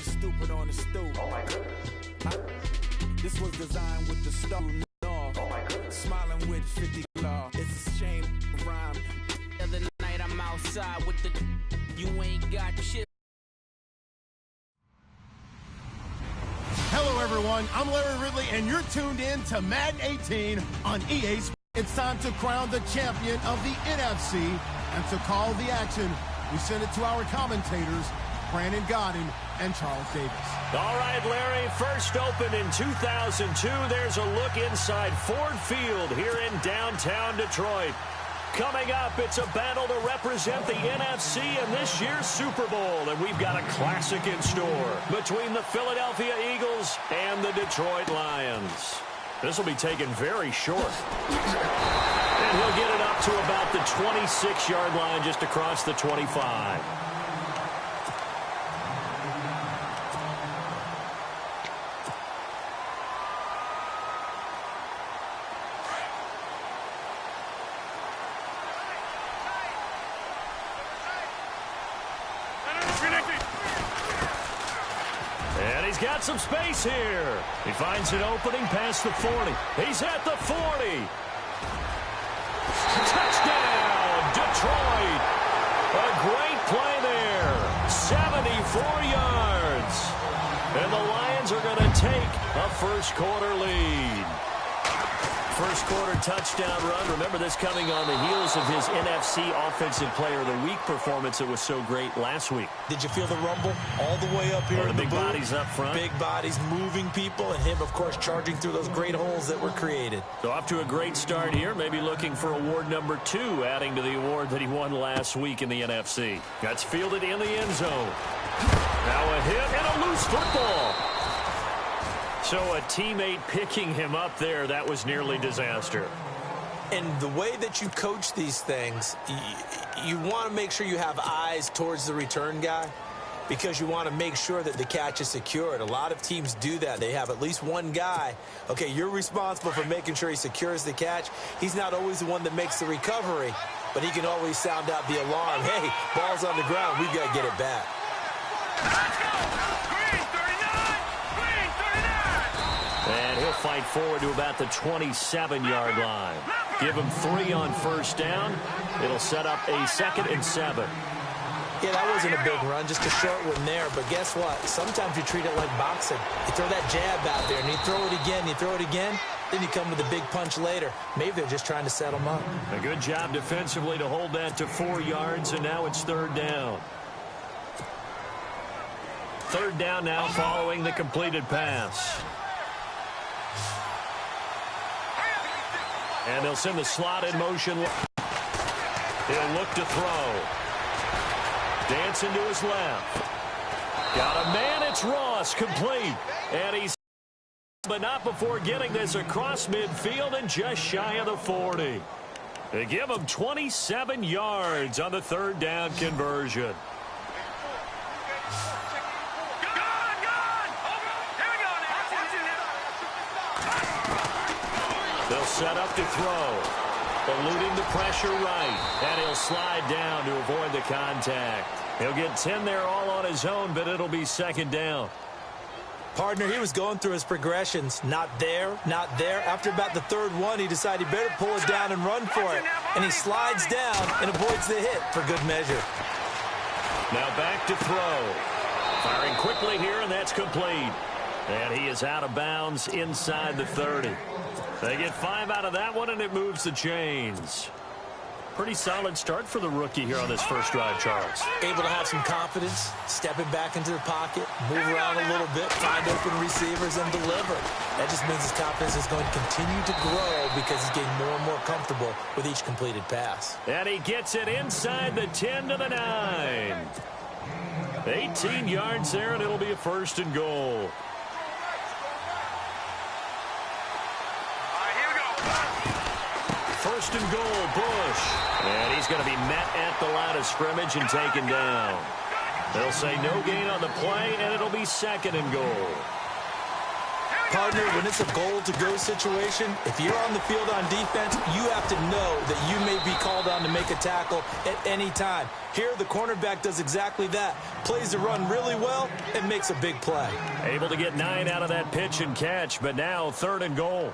stupid on the stoop. Oh my goodness. This was designed with the stuff. Oh my goodness. Smiling with 50 law. It's a shame rhyme. The other night I'm outside with the you ain't got shit. Hello everyone, I'm Larry Ridley and you're tuned in to Madden 18 on EA Sports. It's time to crown the champion of the NFC, and to call the action, we send it to our commentators, Brandon Godden and Charles Davis. All right, Larry, first opened in 2002. There's a look inside Ford Field here in downtown Detroit. Coming up, it's a battle to represent the NFC in this year's Super Bowl, and we've got a classic in store between the Philadelphia Eagles and the Detroit Lions. This will be taken very short. And he'll get it up to about the 26-yard line, just across the 25. And he's got some space here. He finds an opening past the 40. He's at the 40. Touchdown, Detroit. A great play there. 74 yards. And the Lions are going to take a first-quarter lead. First-quarter touchdown run. Remember, this coming on the heels of his NFC Offensive Player of the Week performance that was so great last week. Did you feel the rumble all the way up here in the big booth? Bodies up front. Big bodies moving people, and him, of course, charging through those great holes that were created. So off to a great start here. Maybe looking for award number 2, adding to the award that he won last week in the NFC. That's fielded in the end zone. Now a hit and a loose football. So a teammate picking him up there, that was nearly disaster. And the way that you coach these things, you want to make sure you have eyes towards the return guy, because you want to make sure that the catch is secured. A lot of teams do that. They have at least one guy. Okay, you're responsible for making sure he secures the catch. He's not always the one that makes the recovery, but he can always sound out the alarm. Hey, ball's on the ground. We've got to get it back. Let's go! Green 39! Green 39! And he'll fight forward to about the 27-yard line. Give him 3 on first down. It'll set up a 2nd and 7. Yeah, that wasn't a big run, just a short one there. But guess what? Sometimes you treat it like boxing. You throw that jab out there, and you throw it again, you throw it again, then you come with a big punch later. Maybe they're just trying to set them up. A good job defensively to hold that to 4 yards, and now it's 3rd down. 3rd down now following the completed pass. And they'll send the slot in motion. He'll look to throw. Dancing to his left. Got a man, it's Ross, complete. And he's, but not before getting this across midfield and just shy of the 40. They give him 27 yards on the 3rd down conversion. They'll set up to throw. Eluding the pressure right. And he'll slide down to avoid the contact. He'll get 10 there all on his own, but it'll be 2nd down. Partner, he was going through his progressions. Not there, not there. After about the 3rd one, he decided he better pull it down and run for it. And he slides down and avoids the hit for good measure. Now back to throw. Firing quickly here, and that's complete. And he is out of bounds inside the 30. They get 5 out of that one, and it moves the chains. Pretty solid start for the rookie here on this first drive, Charles. Able to have some confidence, stepping back into the pocket, move around a little bit, find open receivers, and deliver. That just means his confidence is going to continue to grow because he's getting more and more comfortable with each completed pass. And he gets it inside the 10 to the 9. 18 yards there, and it'll be a 1st and goal. First and goal, Bush. And he's going to be met at the line of scrimmage and taken down. They'll say no gain on the play, and it'll be 2nd and goal. Partner, when it's a goal-to-go situation, if you're on the field on defense, you have to know that you may be called on to make a tackle at any time. Here, the cornerback does exactly that. Plays the run really well and makes a big play. Able to get 9 out of that pitch and catch, but now 3rd and goal.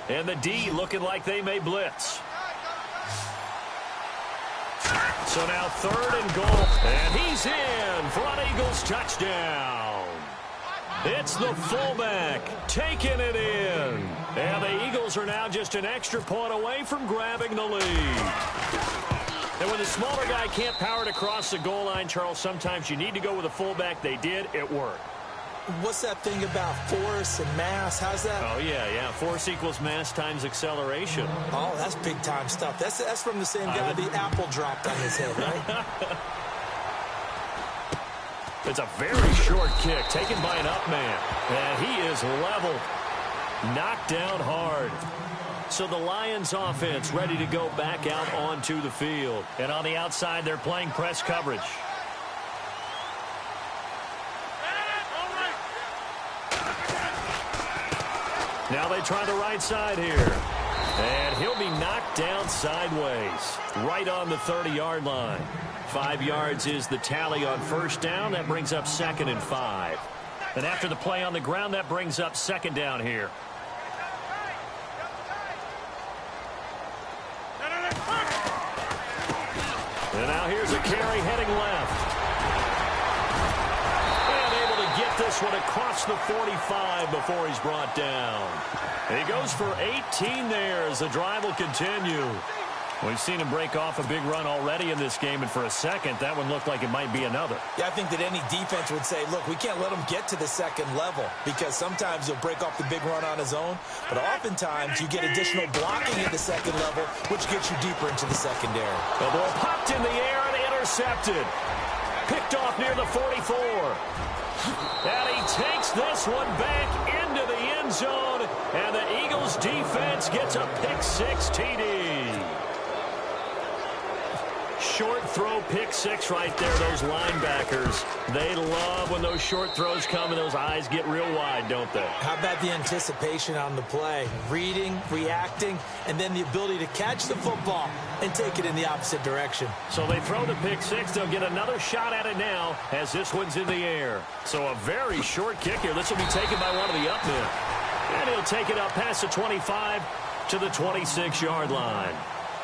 And the D looking like they may blitz. So now 3rd and goal. And he's in for an Eagles touchdown. It's the fullback taking it in. And the Eagles are now just an extra point away from grabbing the lead. And when the smaller guy can't power it across the goal line, Charles, sometimes you need to go with a fullback. They did. It worked. What's that thing about force and mass? How's that? Oh, yeah. Force equals mass times acceleration. Oh, that's big-time stuff. That's from the same guy the apple dropped on his head, right? It's a very short kick taken by an up man. And he is leveled. Knocked down hard. So the Lions offense ready to go back out onto the field. And on the outside, they're playing press coverage. Now they try the right side here. And he'll be knocked down sideways. Right on the 30-yard line. 5 yards is the tally on first down. That brings up 2nd and 5. And after the play on the ground, that brings up 2nd down here. And now here's a carry heading left. Get this one across the 45 before he's brought down. He goes for 18 there as the drive will continue. We've seen him break off a big run already in this game, and for a second, that one looked like it might be another. Yeah, I think that any defense would say, look, we can't let him get to the 2nd level because sometimes he'll break off the big run on his own, but oftentimes you get additional blocking at the 2nd level, which gets you deeper into the secondary. The ball popped in the air and intercepted. Picked off near the 44. And he takes this one back into the end zone, and the Eagles defense gets a pick-6 TD. Short throw, pick-6 right there. Those linebackers, they love when those short throws come and those eyes get real wide, don't they? How about the anticipation on the play? Reading, reacting, and then the ability to catch the football and take it in the opposite direction. So they throw the pick-6. They'll get another shot at it now as this one's in the air. So a very short kick here. This will be taken by one of the up men. And he'll take it up past the 25 to the 26-yard line.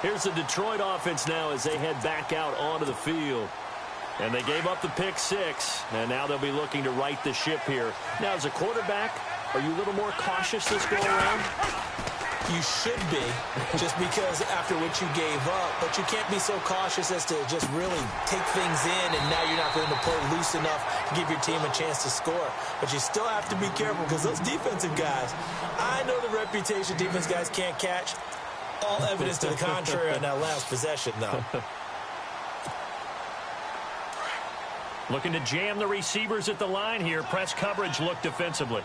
Here's the Detroit offense now as they head back out onto the field. And they gave up the pick-6, and now they'll be looking to right the ship here. Now, as a quarterback, are you a little more cautious this go-around? You should be, just because after what you gave up, but you can't be so cautious as to just really take things in, and now you're not going to play loose enough to give your team a chance to score. But you still have to be careful because those defensive guys, I know the reputation defense guys can't catch. All evidence to the contrary on that last possession, though. Looking to jam the receivers at the line here. Press coverage look defensively.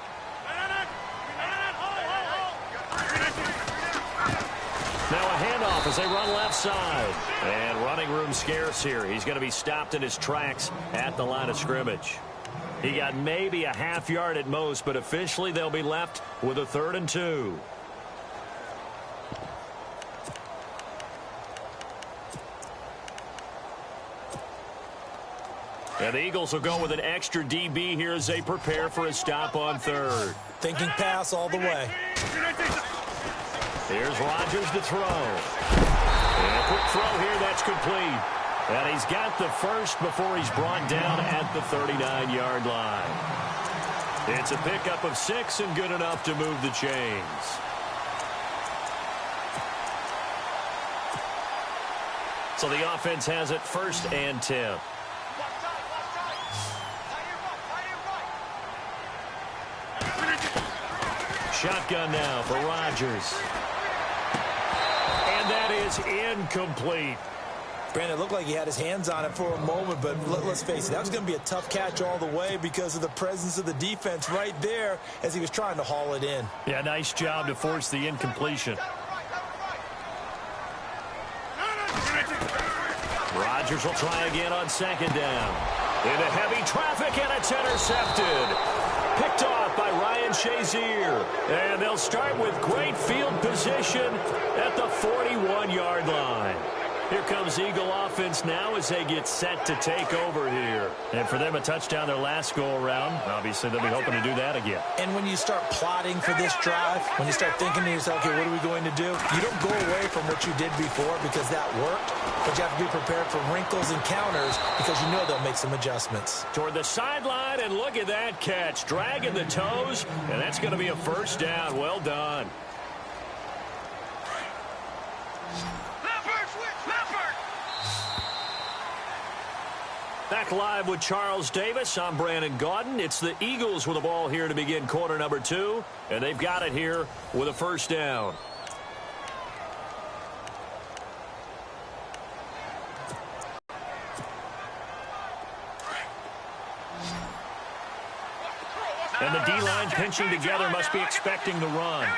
Now a handoff as they run left side. And running room scarce here. He's going to be stopped in his tracks at the line of scrimmage. He got maybe a half yard at most, but officially they'll be left with a 3rd and 2. And the Eagles will go with an extra DB here as they prepare for a stop on 3rd. Thinking pass all the way. Here's Rodgers to throw. And a quick throw here, that's complete. And he's got the first before he's brought down at the 39-yard line. It's a pickup of 6 and good enough to move the chains. So the offense has it 1st and 10. Shotgun now for Rodgers. And that is incomplete. Brandon, it looked like he had his hands on it for a moment, but let's face it, that was going to be a tough catch all the way because of the presence of the defense right there as he was trying to haul it in. Yeah, nice job to force the incompletion. Rodgers will try again on 2nd down. Into heavy traffic, and it's intercepted. Picked off by Ryan Shazier. And they'll start with great field position at the 41-yard line. Here comes Eagle offense now as they get set to take over here. And for them, a touchdown their last go-around. Obviously, they'll be hoping to do that again. And when you start plotting for this drive, when you start thinking to yourself, okay, what are we going to do? You don't go away from what you did before because that worked, but you have to be prepared for wrinkles and counters because you know they'll make some adjustments. Toward the sideline, and look at that catch. Dragging the toes, and that's going to be a first down. Well done. Back live with Charles Davis. I'm Brandon Gaudin. It's the Eagles with the ball here to begin quarter number 2, and they've got it here with a first down. And the D-line pinching together must be expecting the run.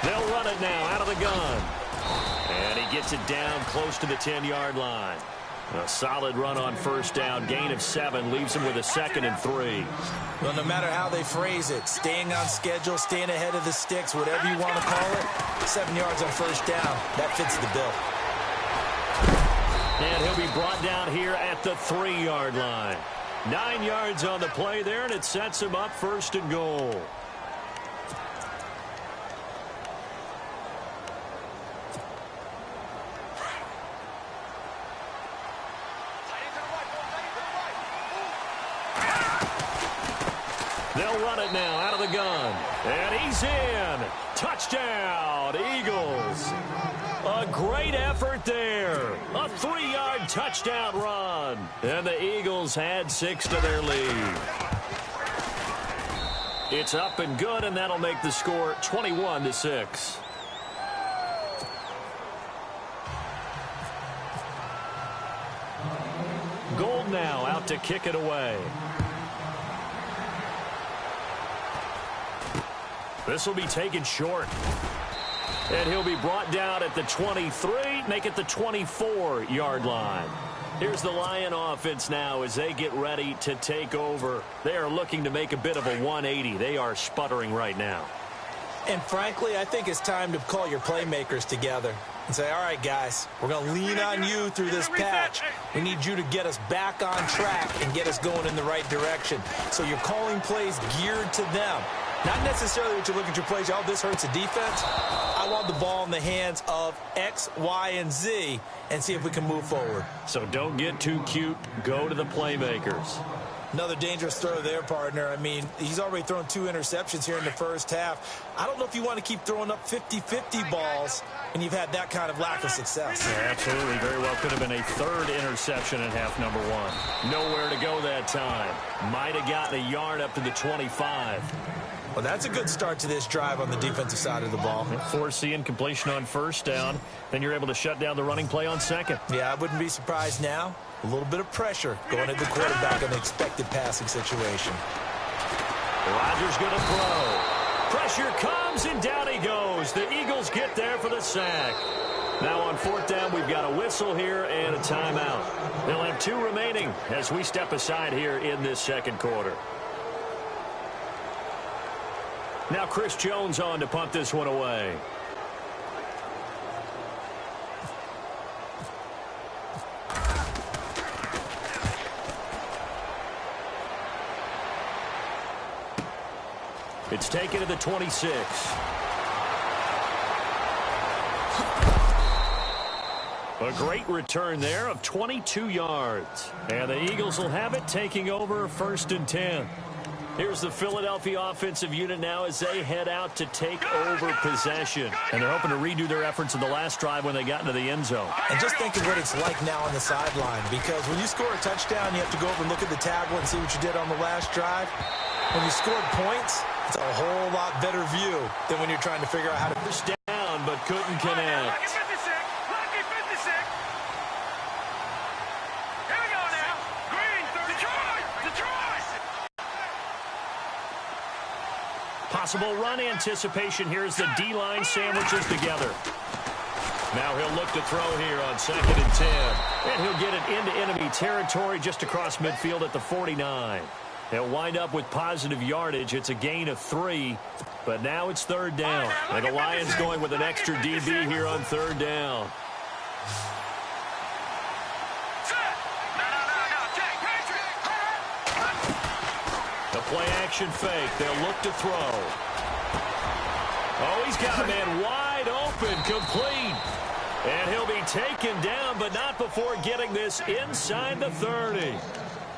They'll run it now out of the gun. And he gets it down close to the 10-yard line. A solid run on first down. Gain of 7 leaves him with a 2nd and 3. Well, no matter how they phrase it, staying on schedule, staying ahead of the sticks, whatever you want to call it, 7 yards on first down, that fits the bill. And he'll be brought down here at the 3-yard line. 9 yards on the play there, and it sets him up 1st and goal. They'll run it now out of the gun. And he's in. Touchdown, Eagles. A great effort there. A 3-yard touchdown run. And the Eagles had 6 to their lead. It's up and good, and that'll make the score 21-6. Gold now out to kick it away. This will be taken short. And he'll be brought down at the 23, make it the 24-yard line. Here's the Lion offense now as they get ready to take over. They are looking to make a bit of a 180. They are sputtering right now. And frankly, I think it's time to call your playmakers together and say, all right, guys, we're going to lean on you through this patch. We need you to get us back on track and get us going in the right direction. So you're calling plays geared to them. Not necessarily what you look at your plays, oh, this hurts the defense. I want the ball in the hands of X, Y, and Z and see if we can move forward. So don't get too cute. Go to the playmakers. Another dangerous throw there, partner. I mean, he's already thrown 2 interceptions here in the first half. I don't know if you want to keep throwing up 50-50 balls and you've had that kind of lack of success. Yeah, absolutely. Very well could have been a 3rd interception in half number 1. Nowhere to go that time. Might have gotten a yard up to the 25. Well, that's a good start to this drive on the defensive side of the ball. Forcing completion on first down. Then you're able to shut down the running play on 2nd. Yeah, I wouldn't be surprised now. A little bit of pressure going at the quarterback in the expected passing situation. Rodgers going to throw. Pressure comes, and down he goes. The Eagles get there for the sack. Now on 4th down, we've got a whistle here and a timeout. They'll have 2 remaining as we step aside here in this 2nd quarter. Now Chris Jones on to punt this one away. It's taken to the 26. A great return there of 22 yards. And the Eagles will have it, taking over 1st and 10. Here's the Philadelphia offensive unit now as they head out to take over possession. And they're hoping to redo their efforts in the last drive when they got into the end zone. And just think of what it's like now on the sideline, because when you score a touchdown, you have to go over and look at the tablet and see what you did on the last drive. When you scored points, it's a whole lot better view than when you're trying to figure out how to push down, but couldn't connect. Possible run anticipation here as the D-line sandwiches together. Now he'll look to throw here on 2nd and 10. And he'll get it into enemy territory just across midfield at the 49. He'll wind up with positive yardage. It's a gain of 3, but now it's 3rd down. And the Lions going with an extra DB here on 3rd down. The play-action fake. They'll look to throw. Oh, he's got a man wide open, complete. And he'll be taken down, but not before getting this inside the 30.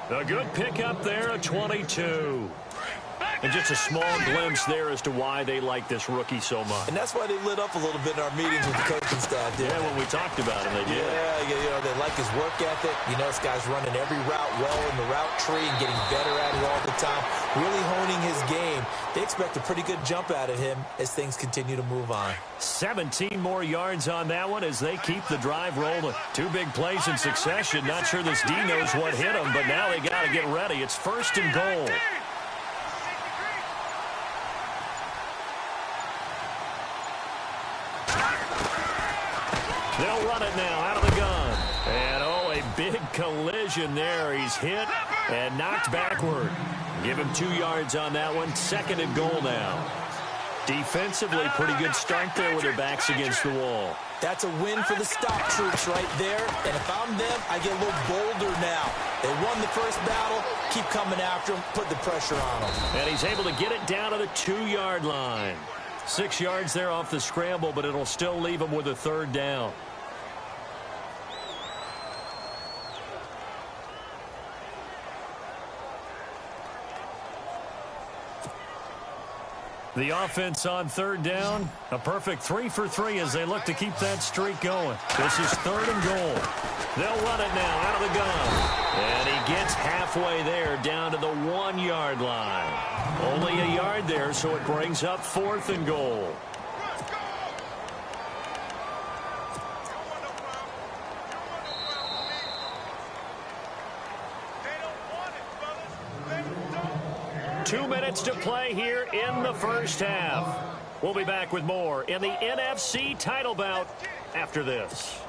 A good pickup there, a 22. And just a small glimpse there as to why they like this rookie so much. And that's why they lit up a little bit in our meetings with the coaching staff. Yeah, when we talked about him, they did. Yeah, they like his work ethic. You know, this guy's running every route well in the route tree and getting better at it all the time, really honing his game. They expect a pretty good jump out of him as things continue to move on. 17 more yards on that one as they keep the drive rolling. 2 big plays in succession. Not sure this D knows what hit him, but now they got to get ready. It's 1st and goal. They'll run it now out of the gun. And, oh, a big collision there. He's hit and knocked backward. Give him 2 yards on that one. 2nd and goal now. Defensively, pretty good start there with their backs against the wall. That's a win for the stop troops right there. And if I'm them, I get a little bolder now. They won the first battle. Keep coming after them. Put the pressure on them. And he's able to get it down to the 2-yard line. 6 yards there off the scramble, but it'll still leave him with a 3rd down. The offense on 3rd down, a perfect 3 for 3 as they look to keep that streak going. This is 3rd and goal. They'll run it now out of the gun. And he gets halfway there down to the 1-yard line. Only a yard there, so it brings up 4th and goal. Two minutes to play here in the first half. We'll be back with more in the NFC title bout after this.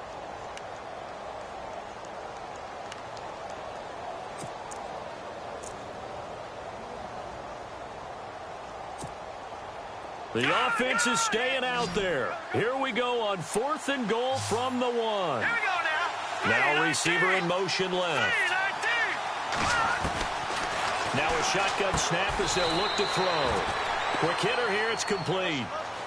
The offense is staying out there. Here we go on 4th and goal from the 1. Here we go now. Now receiver in motion left. Now a shotgun snap as they'll look to throw. Quick hitter here, it's complete.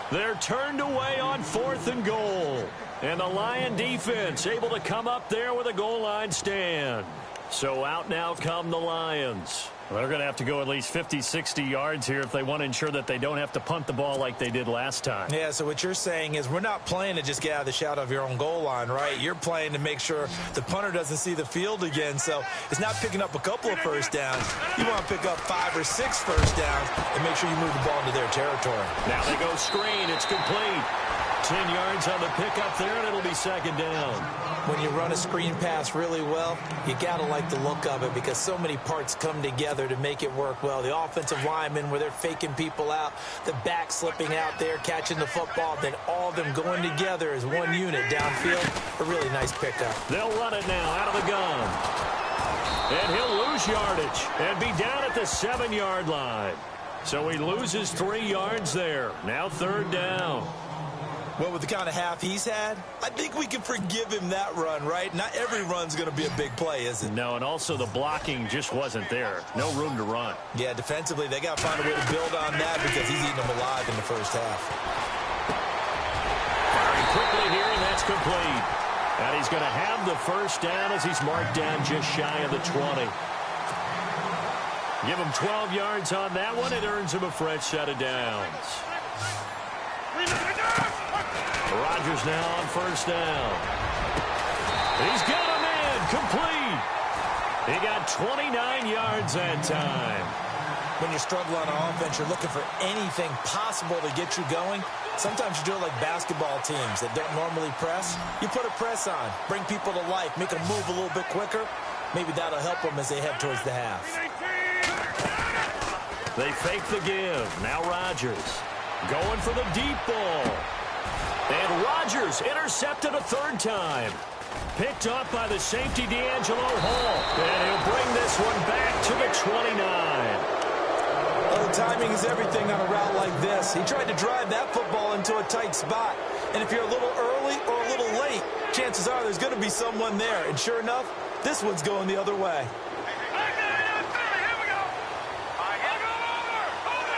They're turned away on 4th and goal. And the Lion defense able to come up there with a goal line stand. So out now come the Lions. Well, they're going to have to go at least 50, 60 yards here if they want to ensure that they don't have to punt the ball like they did last time. Yeah, so what you're saying is we're not playing to just get out of the shadow of your own goal line, right? You're playing to make sure the punter doesn't see the field again. So it's not picking up a couple of first downs. You want to pick up 5 or 6 first downs and make sure you move the ball into their territory. Now they go screen. It's complete. 10 yards on the pickup there, and it'll be 2nd down. When you run a screen pass really well, you got to like the look of it because so many parts come together to make it work well. The offensive linemen where they're faking people out, the back slipping out there, catching the football, then all of them going together as one unit downfield. A really nice pickup. They'll run it now out of the gun. And he'll lose yardage and be down at the 7-yard line. So he loses 3 yards there. Now 3rd down. Well, with the kind of half he's had, I think we can forgive him that run, right? Not every run's going to be a big play, is it? No, and also the blocking just wasn't there. No room to run. Yeah, defensively, they got to find a way to build on that because he's eating them alive in the first half. Firing quickly here, and that's complete. And he's going to have the first down as he's marked down just shy of the 20. Give him 12 yards on that one. It earns him a fresh set of downs. Rodgers now on 1st down. He's got a man complete. He got 29 yards that time. When you struggle on offense, you're looking for anything possible to get you going. Sometimes you do it like basketball teams that don't normally press. You put a press on, bring people to life, make them move a little bit quicker. Maybe that'll help them as they head towards the half. They fake the give. Now Rodgers going for the deep ball. And Rodgers intercepted a third time. Picked up by the safety D'Angelo Hall. And he'll bring this one back to the 29. Well, the timing is everything on a route like this. He tried to drive that football into a tight spot. And if you're a little early or a little late, chances are there's going to be someone there. And sure enough, this one's going the other way.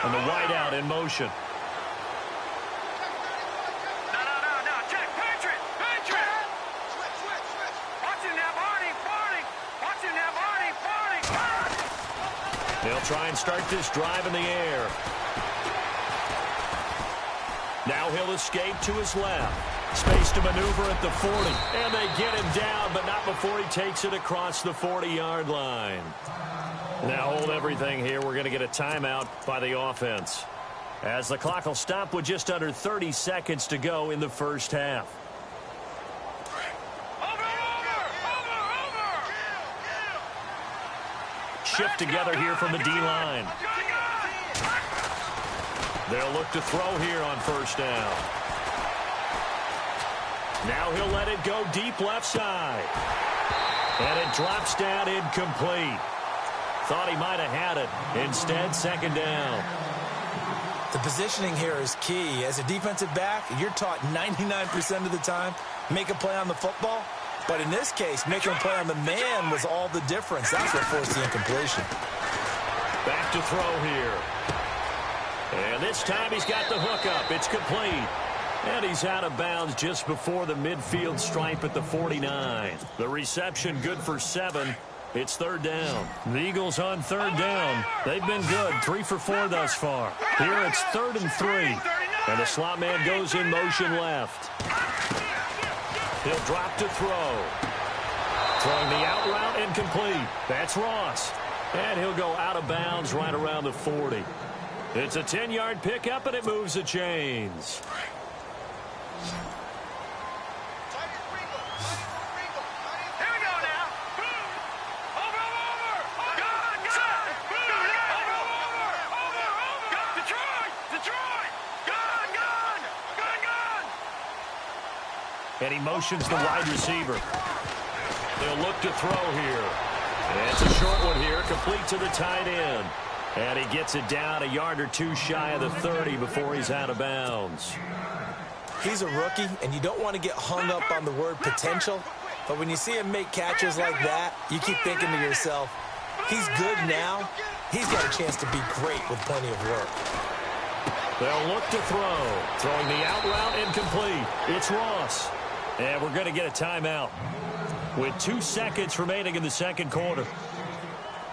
And the wide out in motion. They'll try and start this drive in the air. Now he'll escape to his left. Space to maneuver at the 40. And they get him down, but not before he takes it across the 40-yard line. Now hold everything here. We're going to get a timeout by the offense, as the clock will stop with just under 30 seconds to go in the first half. Shift together here from the D-line. They'll look to throw here on first down. Now he'll let it go deep left side. And it drops down incomplete. Thought he might have had it. Instead, second down. The positioning here is key. As a defensive back, you're taught 99% of the time, make a play on the football. But in this case, making a play on the man was all the difference. That's what forced the incompletion. Back to throw here. And this time he's got the hook up. It's complete. And he's out of bounds just before the midfield stripe at the 49. The reception good for 7. It's third down. The Eagles on third down. They've been good, 3 for 4 thus far. Here it's 3rd and 3. And the slot man goes in motion left. He'll drop to throw. Throwing the out route incomplete. That's Ross. And he'll go out of bounds right around the 40. It's a 10-yard pickup, and it moves the chains. And he motions the wide receiver. They'll look to throw here. And it's a short one here, complete to the tight end. And he gets it down a yard or two shy of the 30 before he's out of bounds. He's a rookie, and you don't want to get hung up on the word potential. But when you see him make catches like that, you keep thinking to yourself, he's good now. He's got a chance to be great with plenty of work. They'll look to throw. Throwing the out route incomplete. It's Ross. And we're going to get a timeout with 2 seconds remaining in the second quarter.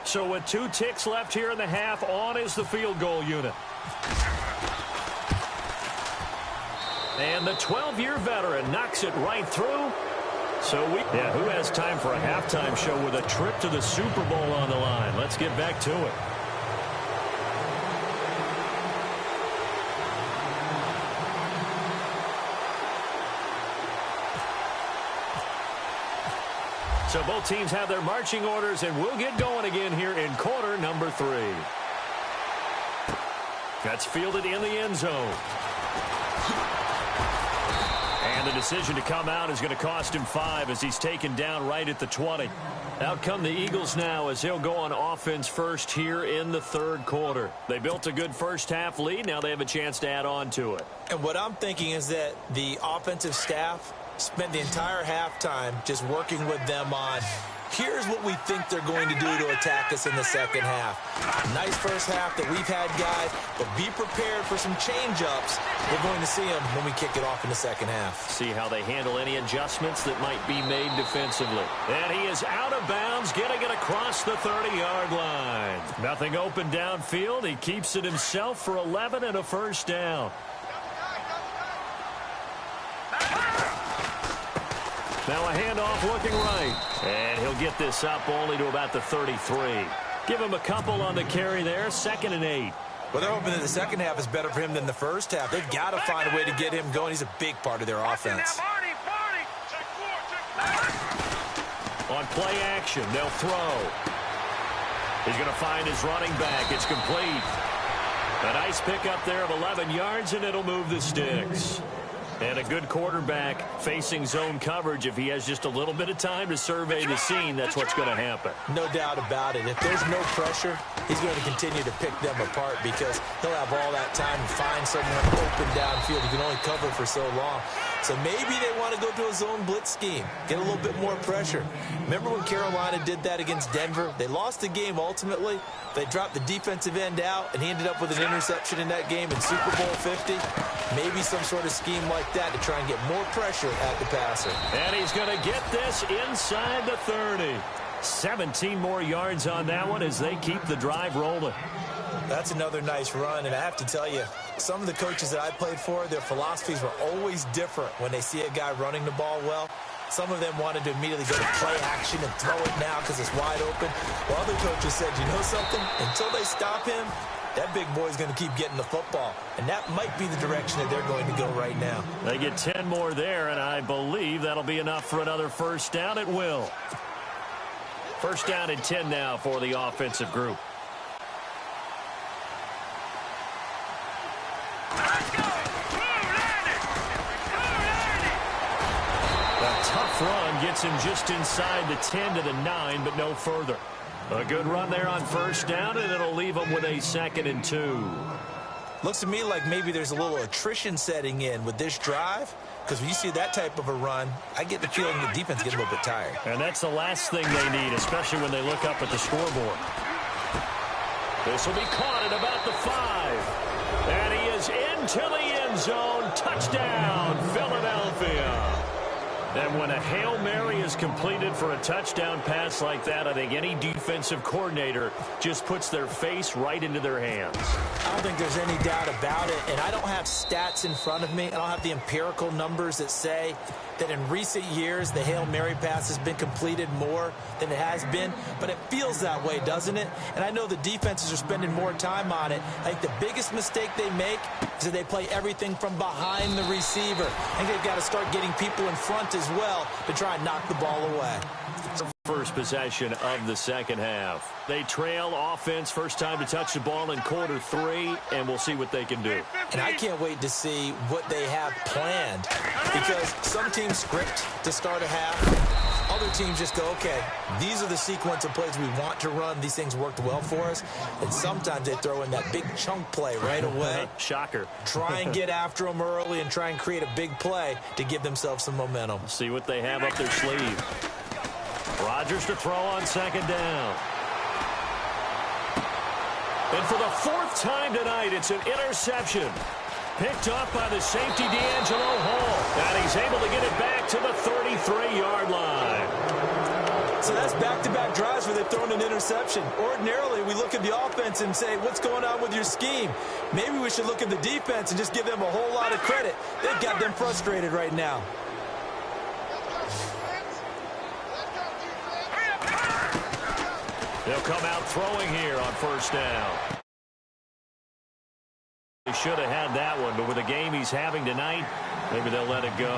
So with 2 ticks left here in the half, on is the field goal unit. And the 12-year veteran knocks it right through. So who has time for a halftime show with a trip to the Super Bowl on the line? Let's get back to it. So both teams have their marching orders, and we'll get going again here in quarter number 3. That's fielded in the end zone. And the decision to come out is going to cost him 5 as he's taken down right at the 20. Out come the Eagles now as they'll go on offense first here in the third quarter. They built a good first half lead. Now they have a chance to add on to it. And what I'm thinking is that the offensive staff spent the entire halftime just working with them on, here's what we think they're going to do to attack us in the second half. Nice first half that we've had, guys, but be prepared for some change-ups. We're going to see them when we kick it off in the second half. See how they handle any adjustments that might be made defensively. And he is out of bounds, getting it across the 30-yard line. Nothing open downfield. He keeps it himself for 11 and a first down. Now a handoff looking right. And he'll get this up only to about the 33. Give him a couple on the carry there. 2nd and 8. Well, they're hoping that the second half is better for him than the first half. They've got to find a way to get him going. He's a big part of their offense. On play action, they'll throw. He's going to find his running back. It's complete. A nice pickup there of 11 yards, and it'll move the sticks. And a good quarterback facing zone coverage. If he has just a little bit of time to survey the scene, that's what's going to happen. No doubt about it. If there's no pressure, he's going to continue to pick them apart because he'll have all that time to find someone open downfield. He can only cover for so long. So maybe they want to go to a zone blitz scheme, get a little bit more pressure. Remember when Carolina did that against Denver? They lost the game ultimately. They dropped the defensive end out, and he ended up with an interception in that game in Super Bowl 50. Maybe some sort of scheme like that to try and get more pressure at the passer. And he's going to get this inside the 30. 17 more yards on that one as they keep the drive rolling. That's another nice run, and I have to tell you, some of the coaches that I played for, their philosophies were always different when they see a guy running the ball well. Some of them wanted to immediately go to play action and throw it now because it's wide open. While other coaches said, you know something? Until they stop him, that big boy's going to keep getting the football. And that might be the direction that they're going to go right now. They get 10 more there, and I believe that'll be enough for another first down. It will. First down and 10 now for the offensive group. Tough run gets him just inside the 10 to the 9, but no further. A good run there on first down, and it'll leave him with a 2nd and 2. Looks to me like maybe there's a little attrition setting in with this drive, because when you see that type of a run, I get the feeling the defense gets a little bit tired. And that's the last thing they need, especially when they look up at the scoreboard. This will be caught at about the 5. And he is into the end zone. Touchdown, Philadelphia. And when a Hail Mary is completed for a touchdown pass like that, I think any defensive coordinator just puts their face right into their hands. I don't think there's any doubt about it, and I don't have stats in front of me. I don't have the empirical numbers that say that in recent years the Hail Mary pass has been completed more than it has been, but it feels that way, doesn't it? And I know the defenses are spending more time on it. I think the biggest mistake they make is that they play everything from behind the receiver. I think they've got to start getting people in front as well to try and knock the ball away. First possession of the second half. They trail offense, first time to touch the ball in quarter 3, and we'll see what they can do. And I can't wait to see what they have planned, because some teams script to start a half. Other teams just go, okay, these are the sequence of plays we want to run. These things worked well for us. And sometimes they throw in that big chunk play right away. Shocker. Try and get after them early and try and create a big play to give themselves some momentum. See what they have up their sleeve. Rodgers to throw on second down. And for the 4th time tonight, it's an interception. Picked up by the safety, D'Angelo Hall. And he's able to get it back to the 33-yard line. So that's back-to-back drives where they've thrown an interception. Ordinarily, we look at the offense and say, what's going on with your scheme? Maybe we should look at the defense and just give them a whole lot of credit. They've got them frustrated right now. They'll come out throwing here on first down. They should have had that one, but with the game he's having tonight, maybe they'll let it go.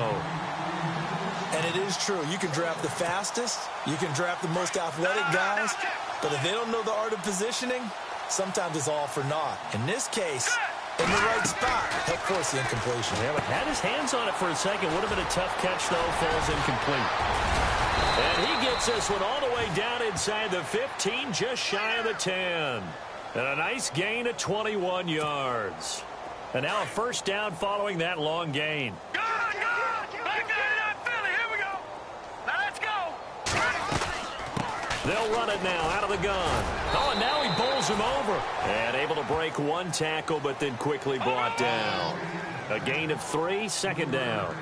And it is true. You can draft the fastest. You can draft the most athletic guys. But if they don't know the art of positioning, sometimes it's all for naught. In this case, in the right spot, help force the incompletion. Yeah, but had his hands on it for a second. Would have been a tough catch, though. Falls incomplete. And he gets this one all the way down inside the 15, just shy of the 10. And a nice gain of 21 yards. And now a first down following that long gain. Good! Back to Philly. Here we go. Now let's go. They'll run it now out of the gun. Oh, and now he bowls him over. And able to break one tackle, but then quickly brought down. A gain of 3, second down.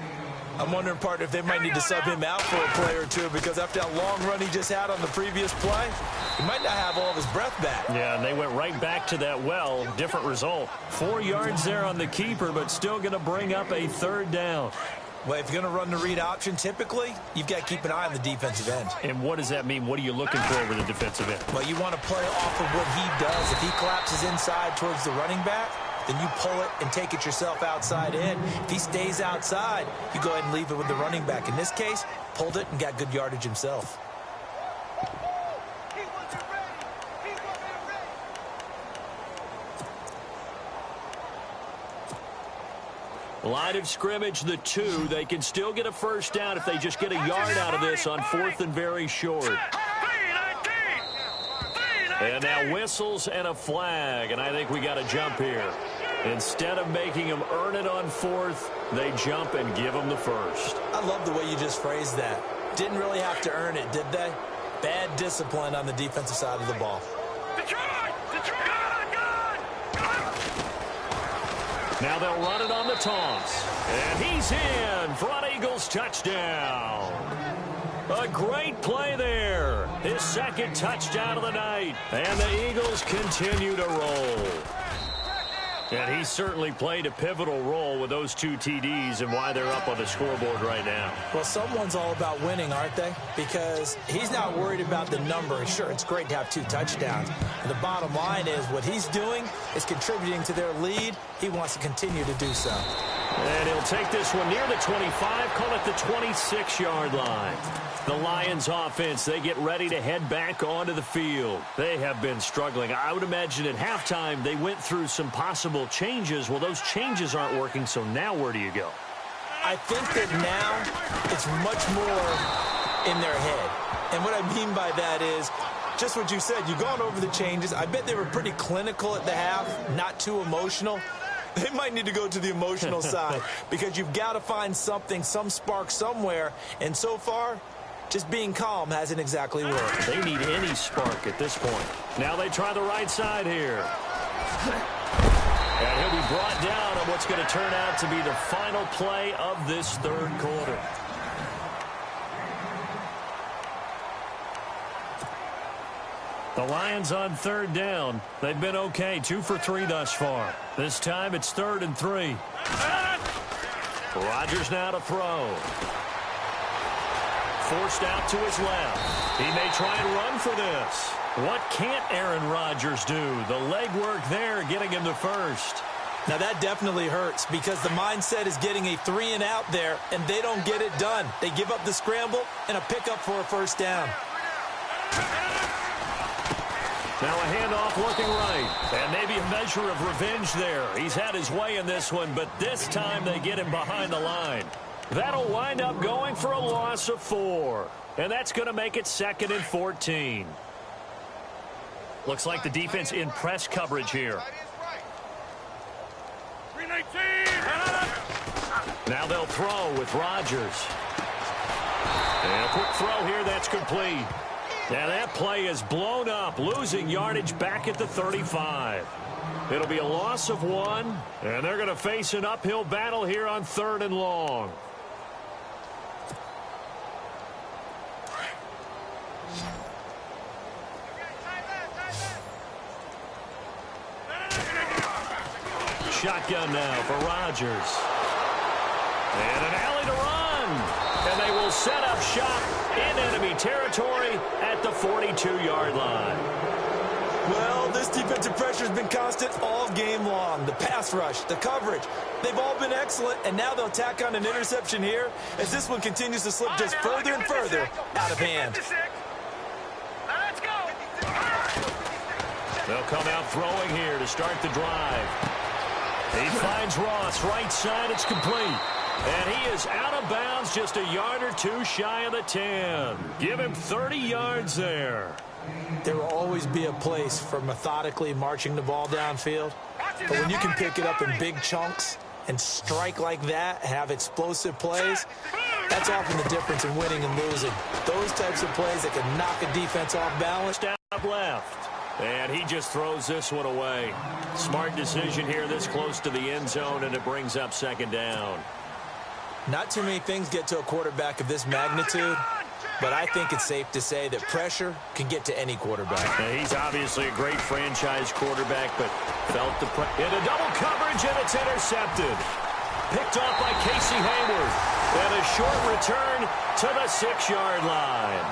I'm wondering, partner, if they might need to sub him out for a play or two, because after that long run he just had on the previous play, he might not have all of his breath back. Yeah, and they went right back to that well. Different result. 4 yards there on the keeper, but still going to bring up a third down. Well, if you're going to run the read option, typically, you've got to keep an eye on the defensive end. And what does that mean? What are you looking for over the defensive end? Well, you want to play off of what he does. If he collapses inside towards the running back, then you pull it and take it yourself outside in. If he stays outside, you go ahead and leave it with the running back. In this case, pulled it and got good yardage himself. Line of scrimmage, the 2. They can still get a first down if they just get a yard out of this on 4th and very short. And now whistles and a flag, and I think we got a jump here. Instead of making them earn it on 4th, they jump and give them the first. I love the way you just phrased that. Didn't really have to earn it, did they? Bad discipline on the defensive side of the ball. Now they'll run it on the toss. And he's in for an Eagles touchdown. A great play there. His second touchdown of the night. And the Eagles continue to roll. And he certainly played a pivotal role with those 2 TDs and why they're up on the scoreboard right now. Well, someone's all about winning, aren't they? Because he's not worried about the number. Sure, it's great to have 2 touchdowns. And the bottom line is what he's doing is contributing to their lead. He wants to continue to do so. And he'll take this one near the 25, call it the 26-yard line. The Lions offense, they get ready to head back onto the field. They have been struggling. I would imagine at halftime they went through some possible changes. Well, those changes aren't working, so now where do you go? I think that now it's much more in their head. And what I mean by that is just what you said. You've gone over the changes. I bet they were pretty clinical at the half, not too emotional. They might need to go to the emotional side because you've got to find something, some spark somewhere. And so far, just being calm hasn't exactly worked. They need any spark at this point. Now they try the right side here. And he'll be brought down on what's going to turn out to be the final play of this 3rd quarter. The Lions on 3rd down. They've been okay, 2 for 3 thus far. This time it's 3rd and 3. Rodgers now to throw. Forced out to his left. He may try and run for this. What can't Aaron Rodgers do? The legwork there getting him the first. Now that definitely hurts because the mindset is getting a 3-and-out there, and they don't get it done. They give up the scramble and a pickup for a first down. Now a handoff looking right. And maybe a measure of revenge there. He's had his way in this one, but this time they get him behind the line. That'll wind up going for a loss of 4. And that's going to make it 2nd and 14. Looks like the defense in press coverage here. Now they'll throw with Rodgers. And a quick throw here that's complete. And that play is blown up, losing yardage back at the 35. It'll be a loss of 1, and they're going to face an uphill battle here on 3rd and long. Shotgun now for Rodgers. And an alley to run. And they will set up shop in enemy territory at the 42-yard line. Well, this defensive pressure has been constant all game long. The pass rush, the coverage, they've all been excellent, and now they'll tack on an interception here as this one continues to slip just further and further out of hand. They'll come out throwing here to start the drive. He finds Ross, right side, it's complete. And he is out of bounds, just a yard or 2 shy of the 10. Give him 30 yards there. There will always be a place for methodically marching the ball downfield. But when you can pick it up in big chunks and strike like that, have explosive plays, that's often the difference in winning and losing. Those types of plays that can knock a defense off balance. Step left. And he just throws this one away. Smart decision here this close to the end zone, and it brings up 2nd down. Not too many things get to a quarterback of this magnitude, but I think it's safe to say that pressure can get to any quarterback. Now, he's obviously a great franchise quarterback, but felt the into double coverage, and it's intercepted. Picked off by Casey Hayward. And a short return to the 6-yard line.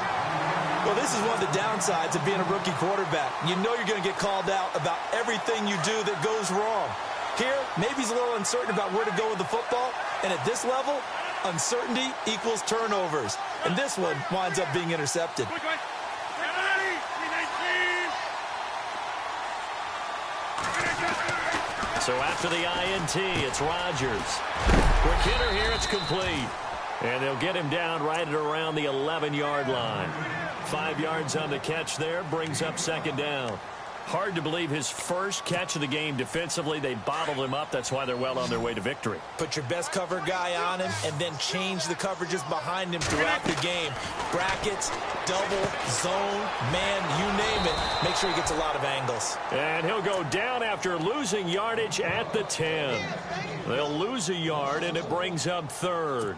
Well, this is one of the downsides of being a rookie quarterback. You know you're going to get called out about everything you do that goes wrong. Here, maybe he's a little uncertain about where to go with the football. And at this level, uncertainty equals turnovers. And this one winds up being intercepted. So after the INT, it's Rodgers. Quick hitter here, it's complete. And they'll get him down right at around the 11-yard line. 5 yards on the catch there, brings up second down. Hard to believe his first catch of the game defensively. They bottled him up. That's why they're well on their way to victory. Put your best cover guy on him and then change the coverages behind him throughout the game. Brackets, double, zone, man, you name it. Make sure he gets a lot of angles. And he'll go down after losing yardage at the 10. They'll lose a yard, and it brings up third.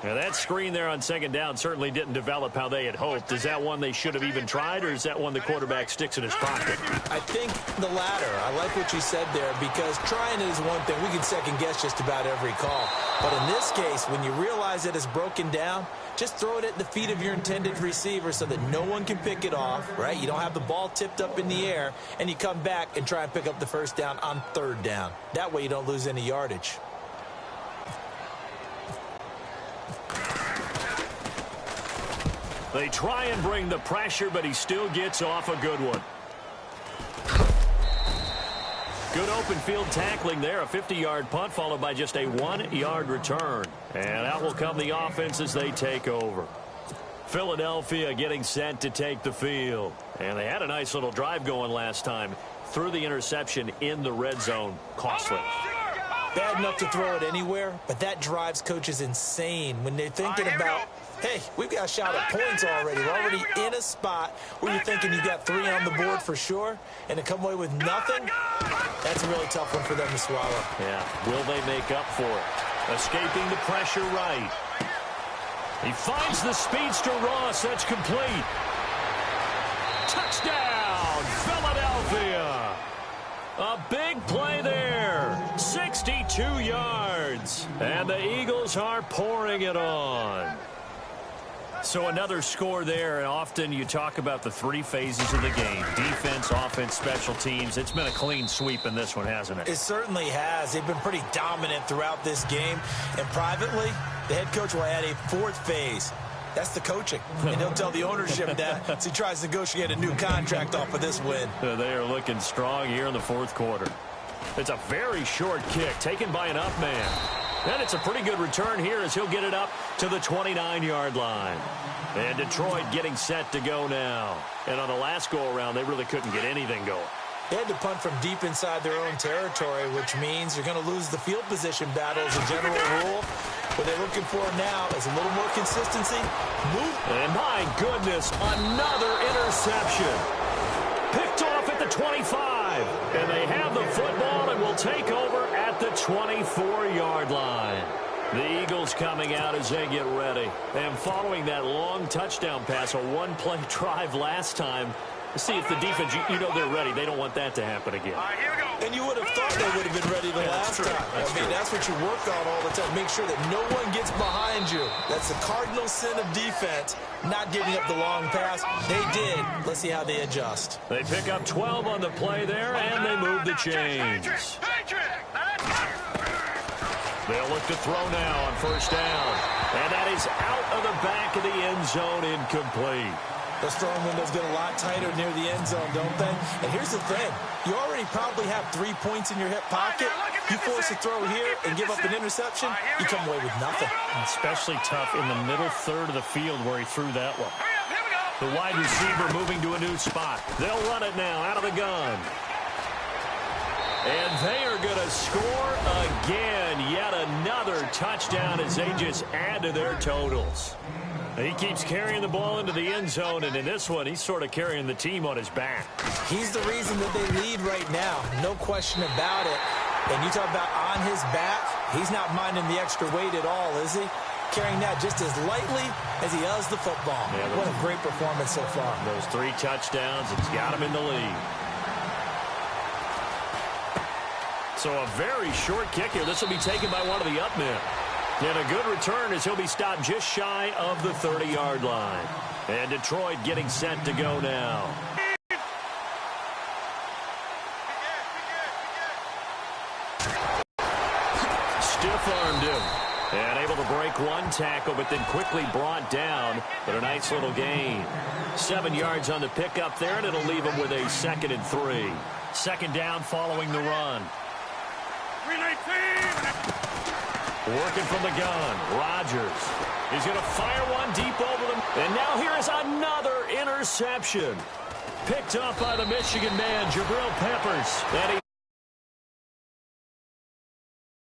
Now, that screen there on second down certainly didn't develop how they had hoped. Is that one they should have even tried, or is that one the quarterback sticks in his pocket? I think the latter. I like what you said there, because trying it is one thing. We can second-guess just about every call. But in this case, when you realize that it's broken down, just throw it at the feet of your intended receiver so that no one can pick it off, right? You don't have the ball tipped up in the air, and you come back and try and pick up the first down on third down. That way you don't lose any yardage. They try and bring the pressure, but he still gets off a good one. Good open field tackling there. A 50-yard punt followed by just a 1-yard return. And out will come the offense as they take over. Philadelphia getting set to take the field. And they had a nice little drive going last time. Threw the interception in the red zone. Costly. Bad enough to throw it anywhere, but that drives coaches insane when they're thinking about, hey, we've got a shot at points already. We're already in a spot where you're thinking you got 3 on the board for sure, and to come away with nothing, that's a really tough one for them to swallow. Yeah, will they make up for it? Escaping the pressure right. He finds the speedster Ross. That's complete. Touchdown, Philadelphia. A big play there. 62 yards. And the Eagles are pouring it on. So another score there, and often you talk about the 3 phases of the game. Defense, offense, special teams. It's been a clean sweep in this one, hasn't it? It certainly has. They've been pretty dominant throughout this game. And privately, the head coach will add a 4th phase. That's the coaching. And he'll tell the ownership that as he tries to negotiate a new contract off of this win. They are looking strong here in the 4th quarter. It's a very short kick taken by an up man. And it's a pretty good return here as he'll get it up to the 29-yard line. And Detroit getting set to go now. And on the last go-around, they really couldn't get anything going. They had to punt from deep inside their own territory, which means you're going to lose the field position battle as a general rule. What they're looking for now is a little more consistency. Move. And my goodness, another interception. Picked off at the 25. And they have the football and will take over at the 24-yard line. The Eagles coming out as they get ready. And following that long touchdown pass, a 1-play drive last time, to see if the defense, you know they're ready. They don't want that to happen again. All right, here we go. And you would have thought they would have been ready the last time. That's what you work on all the time. Make sure that no one gets behind you. That's the cardinal sin of defense, not giving up the long pass. They did. Let's see how they adjust. They pick up 12 on the play there, and they move the chains. They'll look to throw now on first down. And that is out of the back of the end zone, incomplete. Those throwing windows get a lot tighter near the end zone, don't they? And here's the thing. You already probably have 3 points in your hip pocket. You force a throw here and give up an interception, you come away with nothing. Especially tough in the middle third of the field where he threw that one. The wide receiver moving to a new spot. They'll run it now out of the gun. And they are going to score again. Yet another touchdown as they just add to their totals. He keeps carrying the ball into the end zone, and in this one, he's sort of carrying the team on his back. He's the reason that they lead right now. No question about it. And you talk about on his back, he's not minding the extra weight at all, is he? Carrying that just as lightly as he does the football. Yeah, what a great performance so far. Those 3 touchdowns, it's got him in the lead. So a very short kick here. This will be taken by one of the up men. And a good return as he'll be stopped just shy of the 30-yard line. And Detroit getting set to go now. Stiff-armed him. And able to break one tackle, but then quickly brought down. But a nice little gain. 7 yards on the pickup there, and it'll leave him with a 2nd and 3. Second down following the run. 319. Working from the gun. Rodgers. He's going to fire one deep over them. And now here is another interception. Picked up by the Michigan man, Jabril Peppers. And he